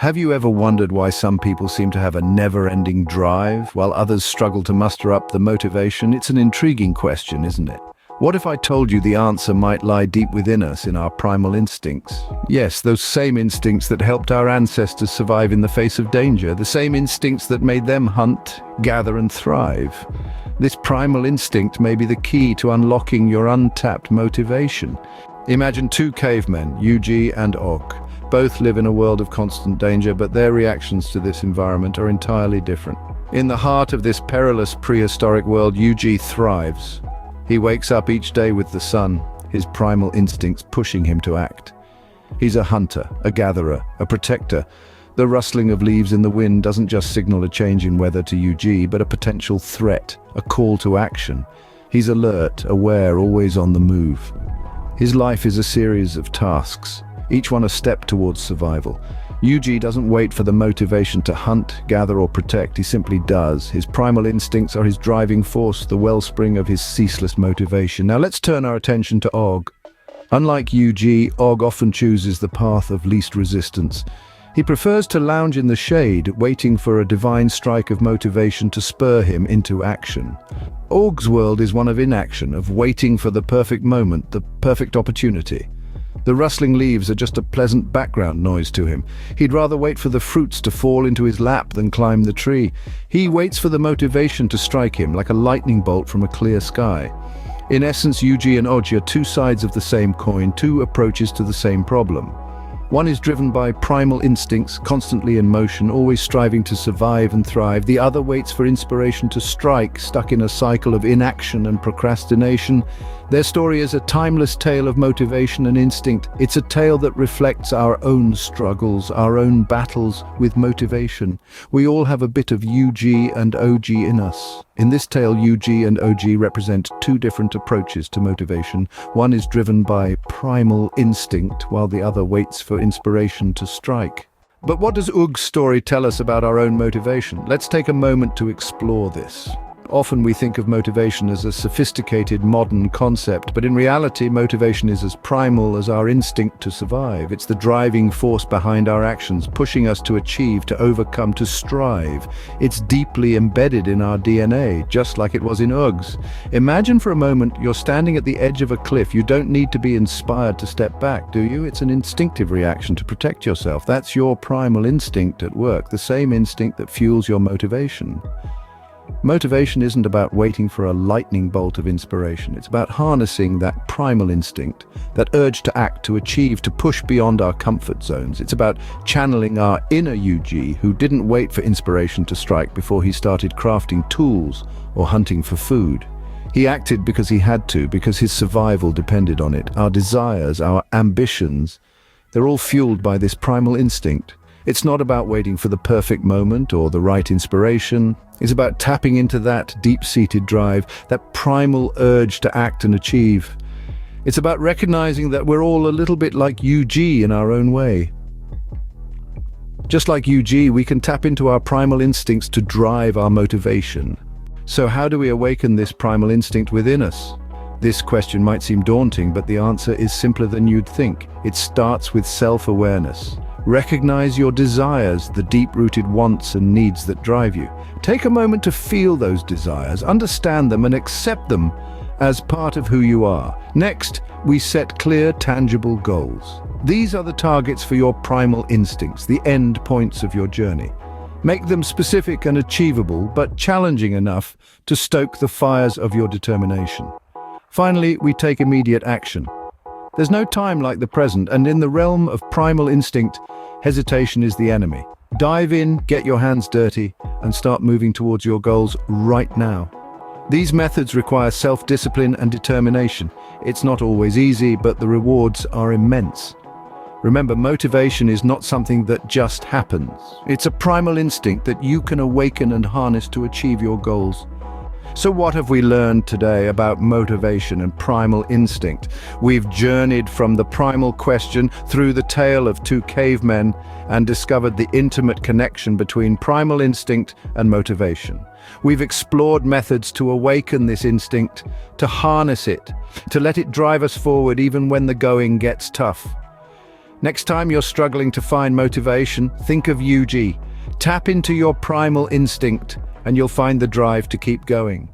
Have you ever wondered why some people seem to have a never-ending drive, while others struggle to muster up the motivation? It's an intriguing question, isn't it? What if I told you the answer might lie deep within us in our primal instincts? Yes, those same instincts that helped our ancestors survive in the face of danger, the same instincts that made them hunt, gather and thrive. This primal instinct may be the key to unlocking your untapped motivation. Imagine two cavemen, Yuji and Og. Both live in a world of constant danger, but their reactions to this environment are entirely different. In the heart of this perilous prehistoric world, Yuji thrives. He wakes up each day with the sun, his primal instincts pushing him to act. He's a hunter, a gatherer, a protector. The rustling of leaves in the wind doesn't just signal a change in weather to Yuji, but a potential threat, a call to action. He's alert, aware, always on the move. His life is a series of tasks, each one a step towards survival. Yuji doesn't wait for the motivation to hunt, gather or protect, he simply does. His primal instincts are his driving force, the wellspring of his ceaseless motivation. Now let's turn our attention to Og. Unlike Yuji, Og often chooses the path of least resistance. He prefers to lounge in the shade, waiting for a divine strike of motivation to spur him into action. Og's world is one of inaction, of waiting for the perfect moment, the perfect opportunity. The rustling leaves are just a pleasant background noise to him. He'd rather wait for the fruits to fall into his lap than climb the tree. He waits for the motivation to strike him like a lightning bolt from a clear sky. In essence, Yuji and Og are two sides of the same coin, two approaches to the same problem. One is driven by primal instincts, constantly in motion, always striving to survive and thrive. The other waits for inspiration to strike, stuck in a cycle of inaction and procrastination. Their story is a timeless tale of motivation and instinct. It's a tale that reflects our own struggles, our own battles with motivation. We all have a bit of Yuji and Og in us. In this tale, Yuji and Og represent two different approaches to motivation. One is driven by primal instinct, while the other waits for inspiration to strike. But what does Og's story tell us about our own motivation? Let's take a moment to explore this. Often we think of motivation as a sophisticated modern concept, but in reality, motivation is as primal as our instinct to survive. It's the driving force behind our actions, pushing us to achieve, to overcome, to strive. It's deeply embedded in our DNA, just like it was in Og's. Imagine for a moment you're standing at the edge of a cliff. You don't need to be inspired to step back, do you? It's an instinctive reaction to protect yourself. That's your primal instinct at work, the same instinct that fuels your motivation. Motivation isn't about waiting for a lightning bolt of inspiration. It's about harnessing that primal instinct, that urge to act, to achieve, to push beyond our comfort zones. It's about channeling our inner Yuji, who didn't wait for inspiration to strike before he started crafting tools or hunting for food. He acted because he had to, because his survival depended on it. Our desires, our ambitions, they're all fueled by this primal instinct. It's not about waiting for the perfect moment or the right inspiration. It's about tapping into that deep-seated drive, that primal urge to act and achieve. It's about recognizing that we're all a little bit like Yuji in our own way. Just like Yuji, we can tap into our primal instincts to drive our motivation. So how do we awaken this primal instinct within us? This question might seem daunting, but the answer is simpler than you'd think. It starts with self-awareness. Recognize your desires, the deep-rooted wants and needs that drive you. Take a moment to feel those desires, understand them and accept them as part of who you are. Next, we set clear, tangible goals. These are the targets for your primal instincts, the end points of your journey. Make them specific and achievable, but challenging enough to stoke the fires of your determination. Finally, we take immediate action. There's no time like the present, and in the realm of primal instinct, hesitation is the enemy. Dive in, get your hands dirty, and start moving towards your goals right now. These methods require self-discipline and determination. It's not always easy, but the rewards are immense. Remember, motivation is not something that just happens. It's a primal instinct that you can awaken and harness to achieve your goals. So what have we learned today about motivation and primal instinct? We've journeyed from the primal question through the tale of two cavemen and discovered the intimate connection between primal instinct and motivation. We've explored methods to awaken this instinct, to harness it, to let it drive us forward even when the going gets tough. Next time you're struggling to find motivation, think of Yuji. Tap into your primal instinct, and you'll find the drive to keep going.